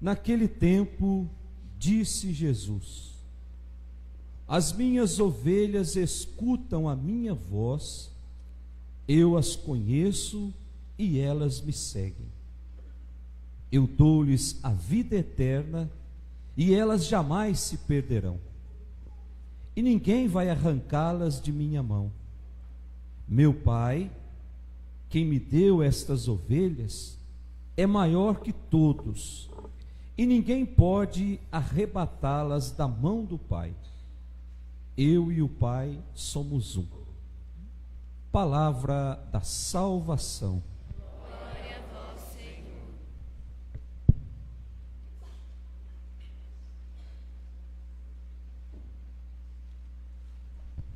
Naquele tempo, disse Jesus: as minhas ovelhas escutam a minha voz, eu as conheço e elas me seguem. Eu dou-lhes a vida eterna e elas jamais se perderão, e ninguém vai arrancá-las de minha mão. Meu Pai, quem me deu estas ovelhas, é maior que todos, e ninguém pode arrebatá-las da mão do Pai. Eu e o Pai somos um. Palavra da salvação. Glória a vós, Senhor.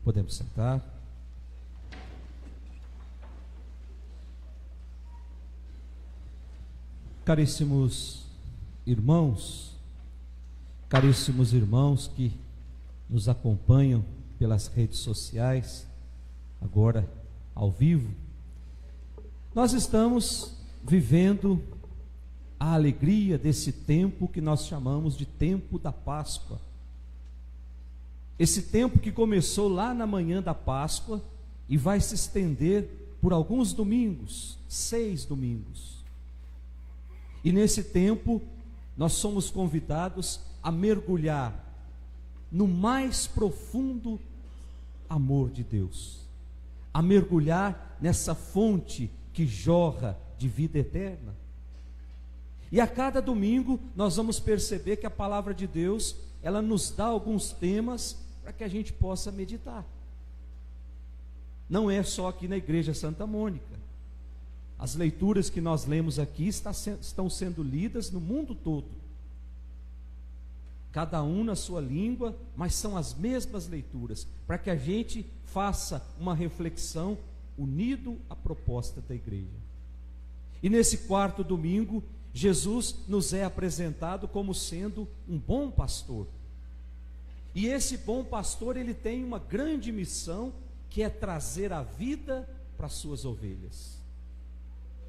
Podemos sentar. Caríssimos irmãos que nos acompanham pelas redes sociais, agora ao vivo, nós estamos vivendo a alegria desse tempo que nós chamamos de tempo da Páscoa. Esse tempo que começou lá na manhã da Páscoa e vai se estender por alguns domingos, 6 domingos. E nesse tempo, nós somos convidados a mergulhar no mais profundo amor de Deus, a mergulhar nessa fonte que jorra de vida eterna. E a cada domingo, nós vamos perceber que a palavra de Deus, ela nos dá alguns temas para que a gente possa meditar. Não é só aqui na Igreja Santa Mônica. As leituras que nós lemos aqui estão sendo lidas no mundo todo. Cada um na sua língua, mas são as mesmas leituras, para que a gente faça uma reflexão unido à proposta da igreja. E nesse 4º domingo, Jesus nos é apresentado como sendo um bom pastor. E esse bom pastor, ele tem uma grande missão, que é trazer a vida para as suas ovelhas.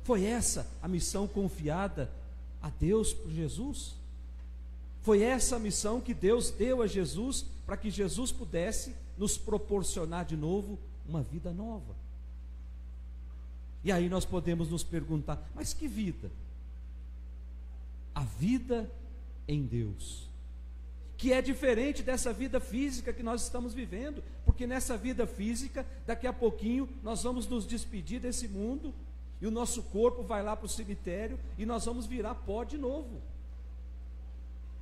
Foi essa a missão confiada a Deus por Jesus? Foi essa a missão que Deus deu a Jesus, para que Jesus pudesse nos proporcionar de novo uma vida nova. E aí nós podemos nos perguntar, mas que vida? A vida em Deus, que é diferente dessa vida física que nós estamos vivendo, porque nessa vida física, daqui a pouquinho, nós vamos nos despedir desse mundo, e o nosso corpo vai lá para o cemitério, e nós vamos virar pó de novo.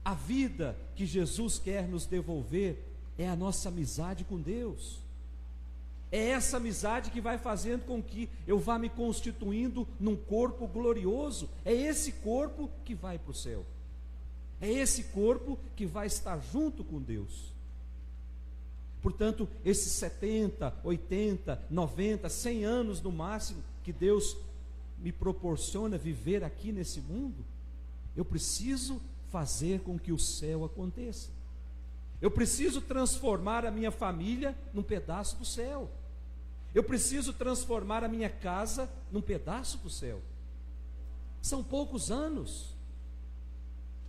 A vida que Jesus quer nos devolver é a nossa amizade com Deus. É essa amizade que vai fazendo com que eu vá me constituindo num corpo glorioso. É esse corpo que vai para o céu. É esse corpo que vai estar junto com Deus. Portanto, esses 70, 80, 90, 100 anos no máximo que Deus me proporciona viver aqui nesse mundo, eu preciso fazer com que o céu aconteça. Eu preciso transformar a minha família num pedaço do céu. Eu preciso transformar a minha casa num pedaço do céu. São poucos anos.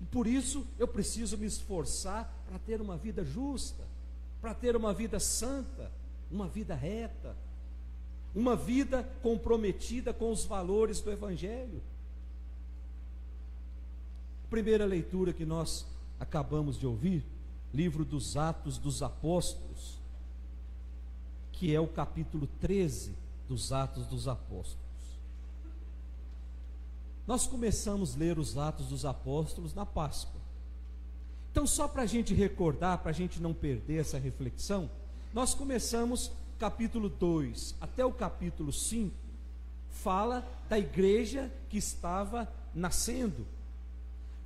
E por isso eu preciso me esforçar para ter uma vida justa, para ter uma vida santa, uma vida reta, uma vida comprometida com os valores do Evangelho. Primeira leitura que nós acabamos de ouvir, livro dos Atos dos Apóstolos, que é o capítulo 13 dos Atos dos Apóstolos. Nós começamos a ler os Atos dos Apóstolos na Páscoa. Então, só para a gente recordar, para a gente não perder essa reflexão, nós começamos capítulo 2 até o capítulo 5, fala da igreja que estava nascendo,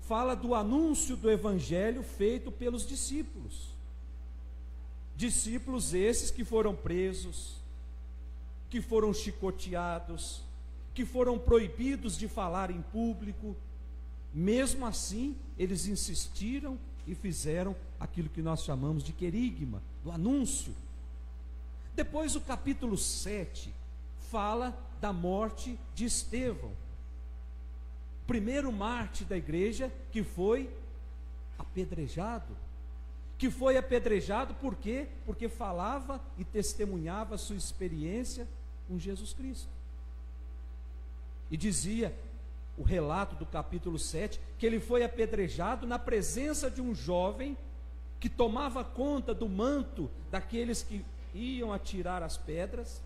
fala do anúncio do Evangelho feito pelos discípulos. Discípulos esses que foram presos, que foram chicoteados, que foram proibidos de falar em público. Mesmo assim, eles insistiram e fizeram aquilo que nós chamamos de querigma, do anúncio. Depois o capítulo 7 fala da morte de Estevão. primeiro mártir da igreja, que foi apedrejado. Que foi apedrejado por quê? Porque falava e testemunhava a sua experiência com Jesus Cristo. E dizia o relato do capítulo 7, que ele foi apedrejado na presença de um jovem que tomava conta do manto daqueles que iam atirar as pedras,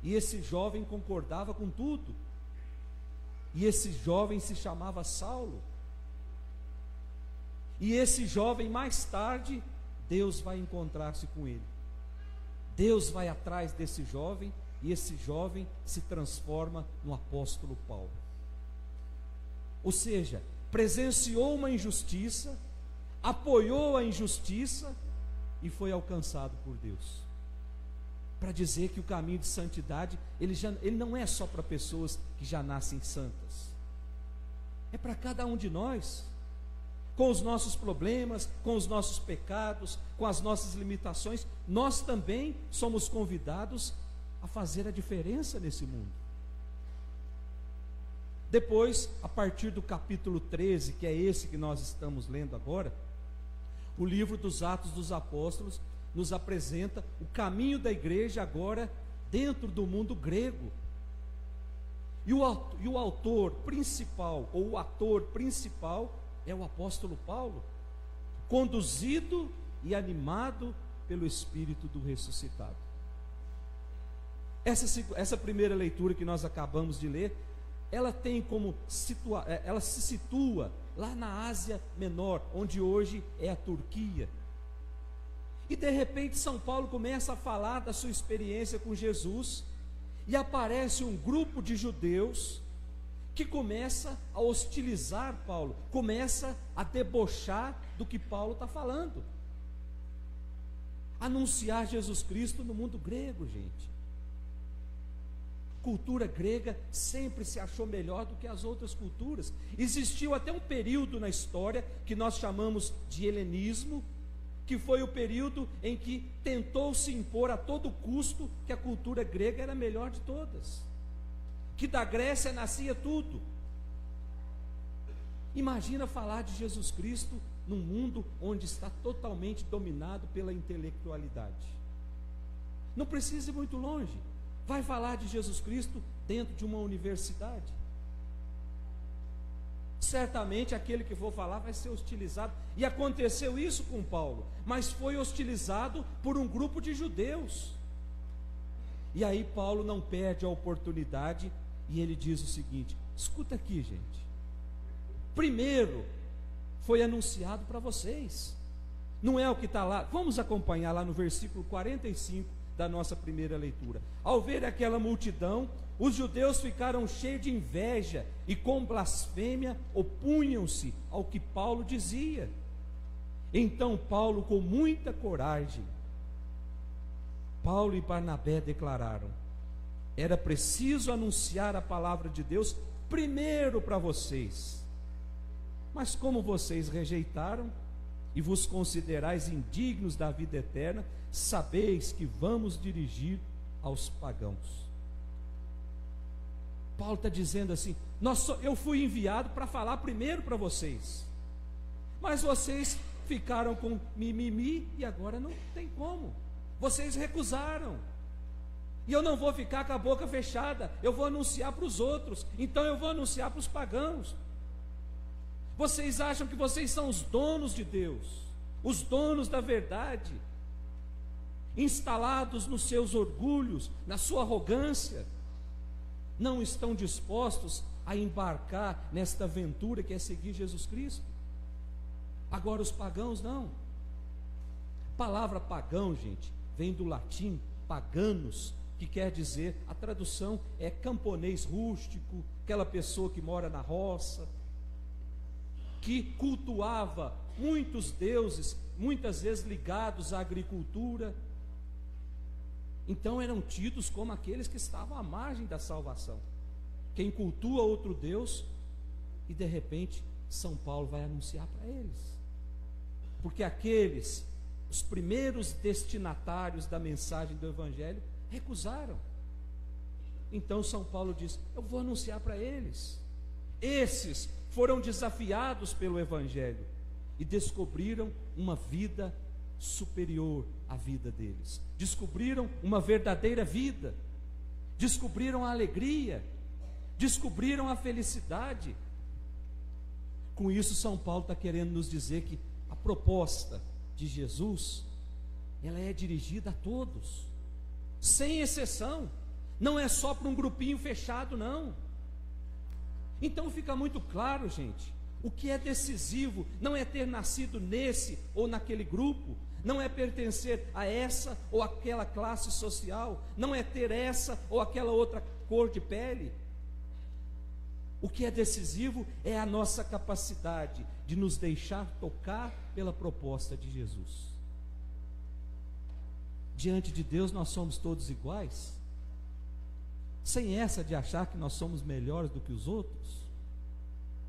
e esse jovem concordava com tudo. E esse jovem se chamava Saulo. E esse jovem, mais tarde, Deus vai encontrar-se com ele. Deus vai atrás desse jovem, e esse jovem se transforma no apóstolo Paulo. Ou seja, presenciou uma injustiça, apoiou a injustiça e foi alcançado por Deus. Para dizer que o caminho de santidade, ele não é só para pessoas que já nascem santas. É para cada um de nós, com os nossos problemas, com os nossos pecados, com as nossas limitações. Nós também somos convidados a fazer a diferença nesse mundo. Depois, a partir do capítulo 13, que é esse que nós estamos lendo agora, o livro dos Atos dos Apóstolos nos apresenta o caminho da igreja agora dentro do mundo grego. E o autor principal, ou o ator principal, é o apóstolo Paulo, conduzido e animado pelo Espírito do ressuscitado. Essa primeira leitura que nós acabamos de ler, ela tem como ela se situa lá na Ásia Menor, onde hoje é a Turquia. E de repente São Paulo começa a falar da sua experiência com Jesus, e aparece um grupo de judeus que começa a hostilizar Paulo, começa a debochar do que Paulo está falando. Anunciar Jesus Cristo no mundo grego, gente. Cultura grega sempre se achou melhor do que as outras culturas. Existiu até um período na história que nós chamamos de helenismo, que foi o período em que tentou se impor a todo custo que a cultura grega era a melhor de todas, que da Grécia nascia tudo. Imagina falar de Jesus Cristo num mundo onde está totalmente dominado pela intelectualidade. Não precisa ir muito longe. Vai falar de Jesus Cristo dentro de uma universidade. Certamente aquele que for falar vai ser hostilizado. E aconteceu isso com Paulo, mas foi hostilizado por um grupo de judeus. E aí Paulo não perde a oportunidade e ele diz o seguinte: escuta aqui, gente. Primeiro foi anunciado para vocês. Não é o que está lá. Vamos acompanhar lá no versículo 45 da nossa primeira leitura. Ao ver aquela multidão, os judeus ficaram cheios de inveja e com blasfêmia opunham-se ao que Paulo dizia. Então Paulo, com muita coragem, Paulo e Barnabé declararam: era preciso anunciar a palavra de Deus primeiro para vocês, mas como vocês rejeitaram e vos considerais indignos da vida eterna, sabeis que vamos dirigir aos pagãos. Paulo está dizendo assim: eu fui enviado para falar primeiro para vocês, mas vocês ficaram com mimimi e agora não tem como, vocês recusaram, e eu não vou ficar com a boca fechada, eu vou anunciar para os outros, então eu vou anunciar para os pagãos. Vocês acham que vocês são os donos de Deus, os donos da verdade, instalados nos seus orgulhos, na sua arrogância, não estão dispostos a embarcar nesta aventura que é seguir Jesus Cristo. Agora os pagãos não. A palavra pagão, gente, vem do latim paganos, que quer dizer, a tradução é camponês rústico, aquela pessoa que mora na roça, que cultuava muitos deuses, muitas vezes ligados à agricultura. Então eram tidos como aqueles que estavam à margem da salvação, quem cultua outro Deus. E de repente São Paulo vai anunciar para eles, porque aqueles, os primeiros destinatários da mensagem do Evangelho, recusaram. Então São Paulo diz: eu vou anunciar para eles, Esses foram desafiados pelo Evangelho e descobriram uma vida superior à vida deles. Descobriram uma verdadeira vida. Descobriram a alegria. Descobriram a felicidade. Com isso, São Paulo está querendo nos dizer que a proposta de Jesus, ela é dirigida a todos, sem exceção. Não é só para um grupinho fechado, não. Então fica muito claro, gente, o que é decisivo não é ter nascido nesse ou naquele grupo, não é pertencer a essa ou aquela classe social, não é ter essa ou aquela outra cor de pele. O que é decisivo é a nossa capacidade de nos deixar tocar pela proposta de Jesus. Diante de Deus nós somos todos iguais, sem essa de achar que nós somos melhores do que os outros,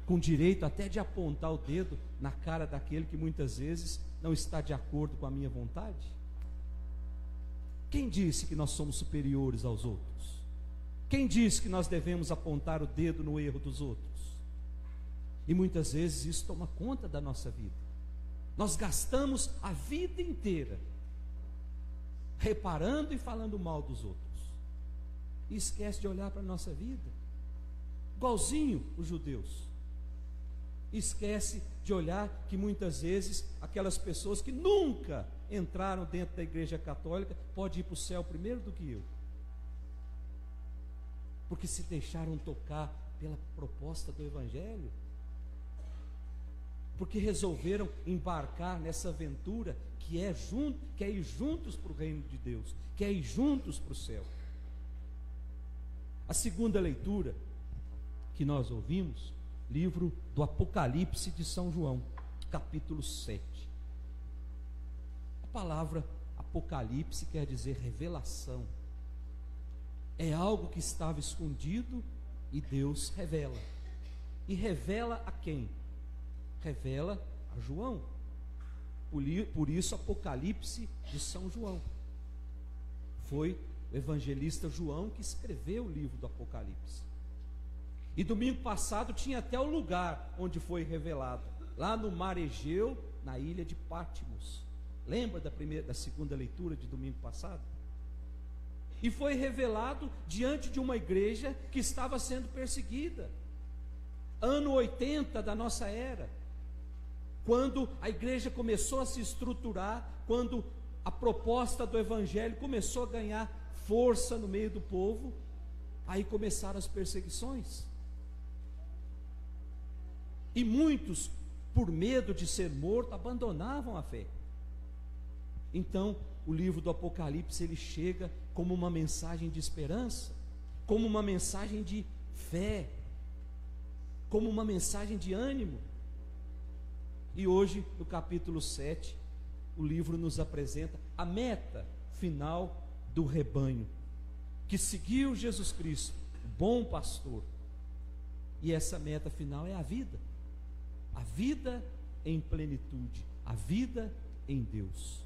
com direito até de apontar o dedo na cara daquele que muitas vezes não está de acordo com a minha vontade. Quem disse que nós somos superiores aos outros? Quem disse que nós devemos apontar o dedo no erro dos outros? E muitas vezes isso toma conta da nossa vida. Nós gastamos a vida inteira reparando e falando mal dos outros, e esquece de olhar para a nossa vida, igualzinho os judeus. Esquece de olhar que muitas vezes aquelas pessoas que nunca entraram dentro da igreja católica podem ir para o céu primeiro do que eu, porque se deixaram tocar pela proposta do Evangelho, porque resolveram embarcar nessa aventura que é ir juntos para o reino de Deus, que é ir juntos para o céu. A segunda leitura que nós ouvimos, livro do Apocalipse de São João, capítulo 7. A palavra Apocalipse quer dizer revelação. É algo que estava escondido e Deus revela. E revela a quem? Revela a João. Por isso Apocalipse de São João. Foi o evangelista João que escreveu o livro do Apocalipse. E domingo passado tinha até o lugar onde foi revelado, lá no mar Egeu, na ilha de Patmos. Lembra da segunda leitura de domingo passado? E foi revelado diante de uma igreja que estava sendo perseguida. Ano 80 da nossa era, quando a igreja começou a se estruturar, quando a proposta do evangelho começou a ganhar força no meio do povo, aí começaram as perseguições. E muitos, por medo de ser morto, abandonavam a fé. Então, o livro do Apocalipse, ele chega como uma mensagem de esperança, como uma mensagem de fé, como uma mensagem de ânimo. E hoje, no capítulo 7, o livro nos apresenta a meta final do rebanho, que seguiu Jesus Cristo, o bom pastor. E essa meta final é a vida em plenitude, a vida em Deus.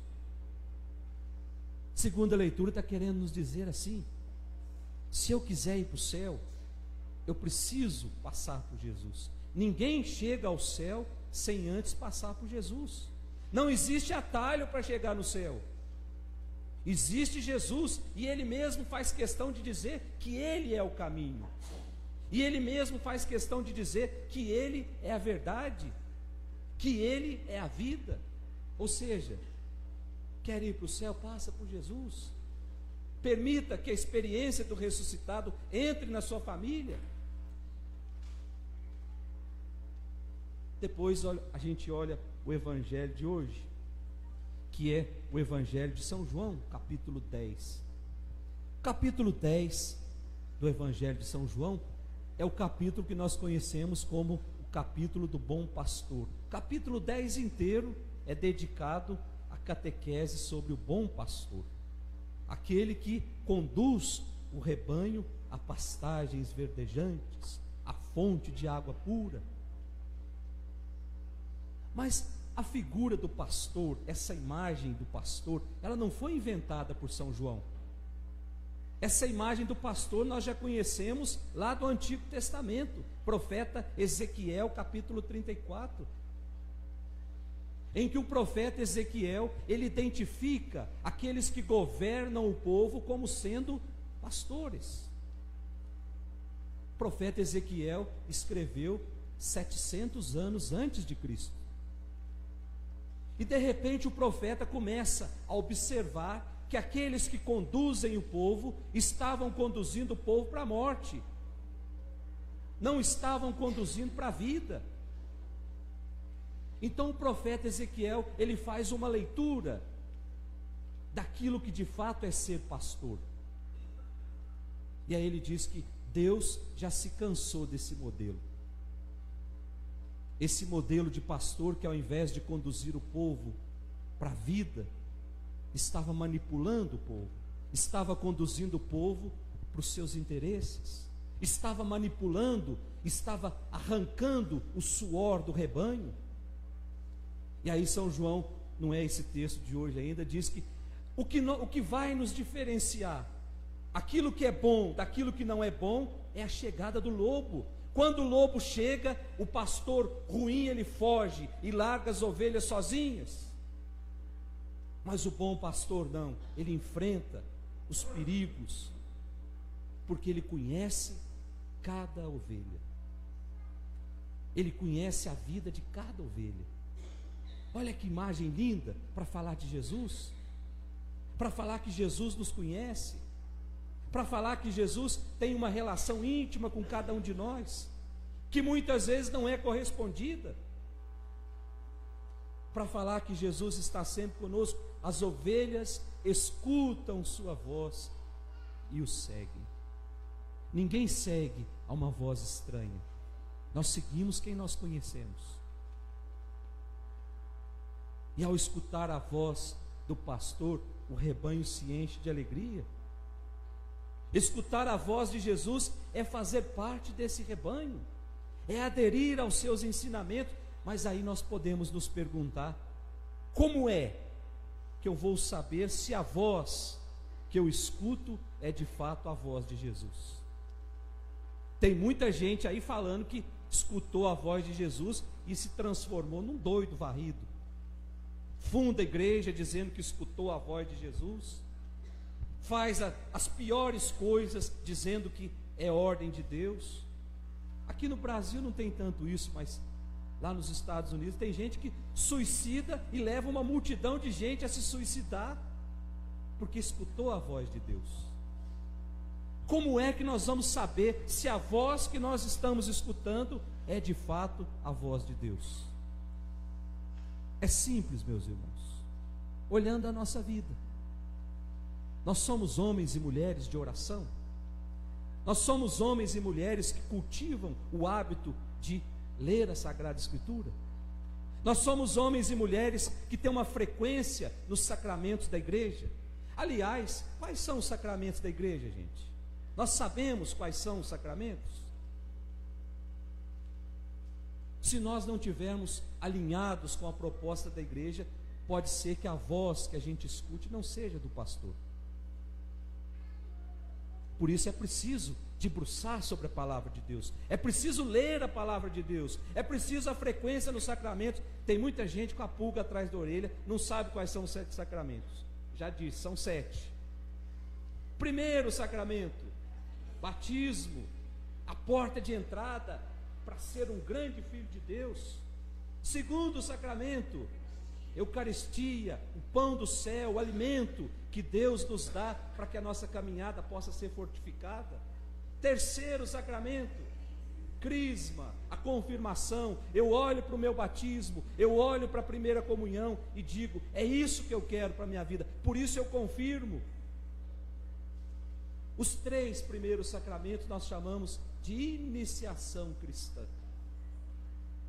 Segunda leitura está querendo nos dizer assim: se eu quiser ir para o céu, eu preciso passar por Jesus. Ninguém chega ao céu sem antes passar por Jesus. Não existe atalho para chegar no céu. Existe Jesus, e Ele mesmo faz questão de dizer que Ele é o caminho. E Ele mesmo faz questão de dizer que Ele é a verdade, que Ele é a vida. Ou seja, quer ir para o céu? Passa por Jesus. Permita que a experiência do ressuscitado entre na sua família. Depois a gente olha o evangelho de hoje, que é o evangelho de São João, capítulo 10. Capítulo 10 do evangelho de São João é o capítulo que nós conhecemos como o capítulo do bom pastor. O capítulo 10 inteiro é dedicado à catequese sobre o bom pastor, aquele que conduz o rebanho a pastagens verdejantes, a fonte de água pura. Mas a figura do pastor, essa imagem do pastor, ela não foi inventada por São João. Essa imagem do pastor nós já conhecemos lá do Antigo Testamento, profeta Ezequiel, capítulo 34, em que o profeta Ezequiel, ele identifica aqueles que governam o povo como sendo pastores. O profeta Ezequiel escreveu 700 anos antes de Cristo. E de repente o profeta começa a observar que aqueles que conduzem o povo estavam conduzindo o povo para a morte, não estavam conduzindo para a vida. Então o profeta Ezequiel, ele faz uma leitura daquilo que de fato é ser pastor. E aí ele diz que Deus já se cansou desse modelo. Esse modelo de pastor que, ao invés de conduzir o povo para a vida, estava manipulando o povo, estava conduzindo o povo para os seus interesses, estava manipulando, estava arrancando o suor do rebanho. E aí São João, não é esse texto de hoje ainda, diz que o que vai nos diferenciar aquilo que é bom daquilo que não é bom é a chegada do lobo. Quando o lobo chega, o pastor ruim ele foge e larga as ovelhas sozinhas. Mas o bom pastor não, ele enfrenta os perigos, porque ele conhece cada ovelha, ele conhece a vida de cada ovelha. Olha que imagem linda para falar de Jesus, para falar que Jesus nos conhece, para falar que Jesus tem uma relação íntima com cada um de nós, que muitas vezes não é correspondida, para falar que Jesus está sempre conosco. As ovelhas escutam sua voz e o seguem. Ninguém segue a uma voz estranha, nós seguimos quem nós conhecemos. E ao escutar a voz do pastor, o rebanho se enche de alegria. Escutar a voz de Jesus é fazer parte desse rebanho, é aderir aos seus ensinamentos. Mas aí nós podemos nos perguntar: como é que eu vou saber se a voz que eu escuto é de fato a voz de Jesus? Tem muita gente aí falando que escutou a voz de Jesus e se transformou num doido varrido. Funda a igreja dizendo que escutou a voz de Jesus, faz as piores coisas dizendo que é ordem de Deus. Aqui no Brasil não tem tanto isso, mas lá nos Estados Unidos tem gente que suicida e leva uma multidão de gente a se suicidar porque escutou a voz de Deus. Como é que nós vamos saber se a voz que nós estamos escutando é de fato a voz de Deus? É simples, meus irmãos, olhando a nossa vida. Nós somos homens e mulheres de oração, nós somos homens e mulheres que cultivam o hábito de ler a Sagrada Escritura, nós somos homens e mulheres que têm uma frequência nos sacramentos da igreja. Aliás, quais são os sacramentos da igreja, gente? Nós sabemos quais são os sacramentos? Se nós não tivermos alinhados com a proposta da igreja, pode ser que a voz que a gente escute não seja do pastor. Por isso é preciso debruçar sobre a palavra de Deus, é preciso ler a palavra de Deus, é preciso a frequência nos sacramentos. Tem muita gente com a pulga atrás da orelha, não sabe quais são os 7 sacramentos. Já disse, são 7. Primeiro sacramento, batismo, a porta de entrada para ser um grande filho de Deus. Segundo sacramento, Eucaristia, o pão do céu, o alimento que Deus nos dá para que a nossa caminhada possa ser fortificada. Terceiro sacramento, crisma, a confirmação. Eu olho para o meu batismo, eu olho para a primeira comunhão e digo: é isso que eu quero para a minha vida, por isso eu confirmo. Os 3 primeiros sacramentos nós chamamos de iniciação cristã.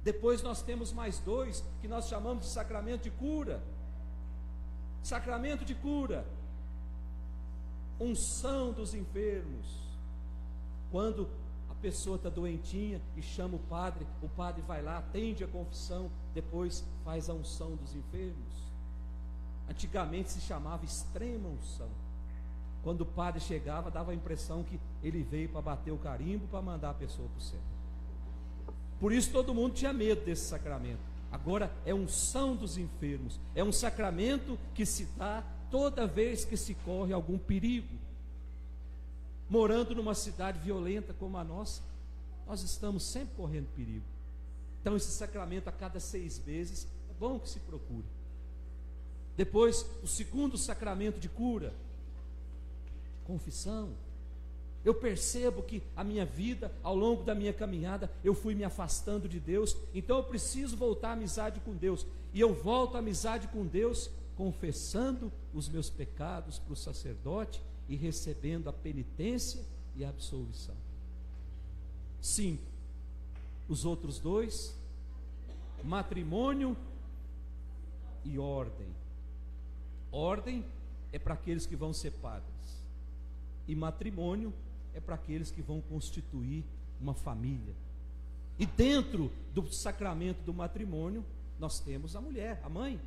Depois nós temos mais 2 que nós chamamos de sacramento de cura. Sacramento de cura, unção dos enfermos. Quando a pessoa está doentinha e chama o padre vai lá, atende a confissão, depois faz a unção dos enfermos. Antigamente se chamava extrema unção. Quando o padre chegava, dava a impressão que ele veio para bater o carimbo, para mandar a pessoa para o céu. Por isso todo mundo tinha medo desse sacramento. Agora é unção dos enfermos, é um sacramento que se dá toda vez que se corre algum perigo. Morando numa cidade violenta como a nossa, nós estamos sempre correndo perigo. Então esse sacramento a cada 6 meses é bom que se procure. Depois, o segundo sacramento de cura, confissão. Eu percebo que a minha vida, ao longo da minha caminhada, eu fui me afastando de Deus, então eu preciso voltar à amizade com Deus, e eu volto à amizade com Deus, confessando os meus pecados para o sacerdote, e recebendo a penitência e a absolvição. 5, os outros 2, matrimônio e ordem. Ordem é para aqueles que vão ser padres, e matrimônio é para aqueles que vão constituir uma família. E dentro do sacramento do matrimônio, nós temos a mulher, a mãe.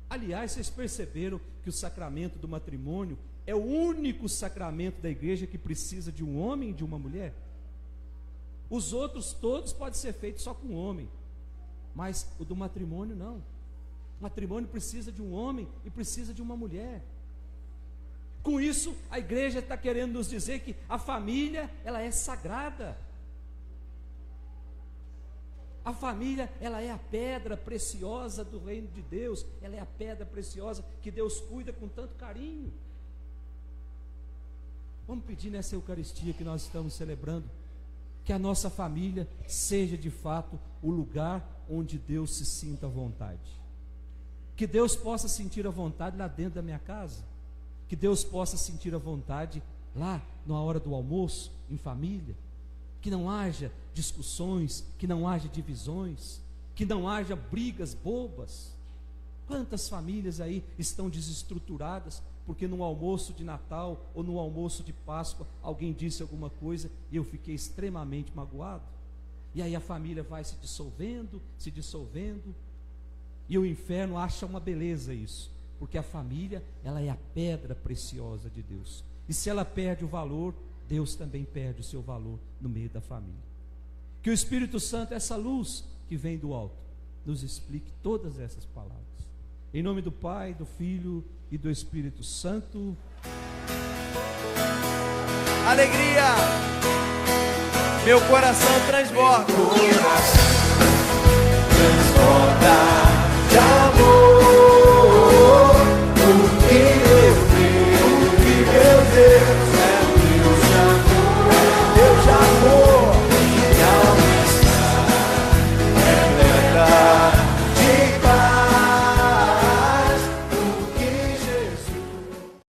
Aliás, vocês perceberam que o sacramento do matrimônio é o único sacramento da igreja que precisa de um homem e de uma mulher? Os outros todos podem ser feitos só com um homem, mas o do matrimônio não. O matrimônio precisa de um homem e precisa de uma mulher. Com isso, a igreja está querendo nos dizer que a família, ela é sagrada. A família, ela é a pedra preciosa do reino de Deus. Ela é a pedra preciosa que Deus cuida com tanto carinho. Vamos pedir nessa Eucaristia que nós estamos celebrando, que a nossa família seja de fato o lugar onde Deus se sinta à vontade. Que Deus possa sentir a vontade lá dentro da minha casa. Que Deus possa sentir a vontade lá na hora do almoço, em família. Que não haja discussões, que não haja divisões, que não haja brigas bobas. Quantas famílias aí estão desestruturadas porque no almoço de Natal ou no almoço de Páscoa alguém disse alguma coisa e eu fiquei extremamente magoado. E aí a família vai se dissolvendo, e o inferno acha uma beleza isso. Porque a família, ela é a pedra preciosa de Deus. E se ela perde o valor, Deus também perde o seu valor no meio da família. Que o Espírito Santo, essa luz que vem do alto, nos explique todas essas palavras. Em nome do Pai, do Filho e do Espírito Santo. Alegria! Meu coração transborda.